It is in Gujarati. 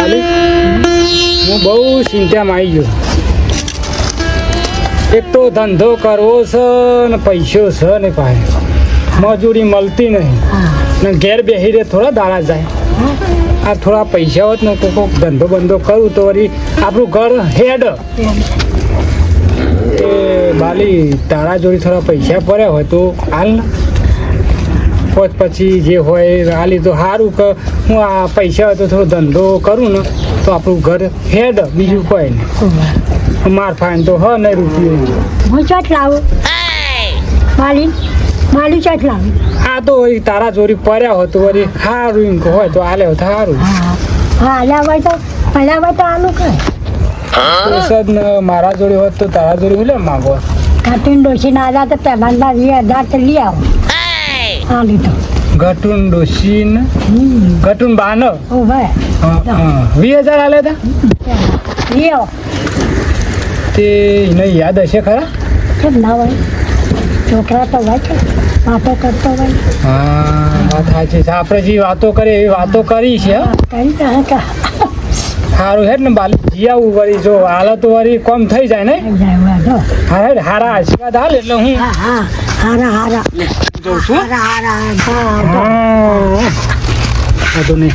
બાલી હું બહુ ચિંતામાં આવી ગયો. એક તો ધંધો કરવો છે ને પૈસો છે ને પાસે મજૂરી મળતી નહીં ને ઘેર બેસી રહે થોડા દાડા જાય. આ થોડા પૈસા હોત ને કોઈક ધંધો બંધો કરું તો વળી આપણું ઘર હેડ. એ બાલી તારા જોડે થોડા પૈસા પડ્યા હોય તો હાલ ને પછી જે હોય હાલી તો સારું કે હું આ પૈસા હોય તો થોડો ધંધો કરું ને તો આપણું ઘર હેડ. બીજું કોઈ નહીં માર ફાઈન તો હ નહીં રૂપિયો હું ચાટ લાવું માલી ચાટ લાવું. આ તો વળી તારા જોડી પડ્યા હોય તો વળી સારું એમ હોય તો હાલે હોય તો સારું. હા હલાવાય તો આલું કઈ પ્રસાદ ને મારા જોડે હોત તો તારા જોડે હું લે માગો. કાટીને ડોસી ના આવ્યા તો પહેલાના 20,000 તો લઈ આવો. હા લીધો ઘટુન ડોસી ને ઘટુન બાનો ઓ ભાઈ 20,000 હાલે તા લઈ આવો. તે એને યાદ હશે ખરા? કેમ ના હોય છોકરા તો હોય છે વાતો કરતો હોય. હા વાત સાચી છે. આપણે જે વાતો કરીએ એવી વાતો કરી છે. કઈ કા સારું હેડ ને બાલી જી આવું વળી જો હાલત તો વળી કોમ થઈ જાય ને. હારા આશીર્વાદ હાલ એટલે હું હારા જઉં છું. હારા હા નહીં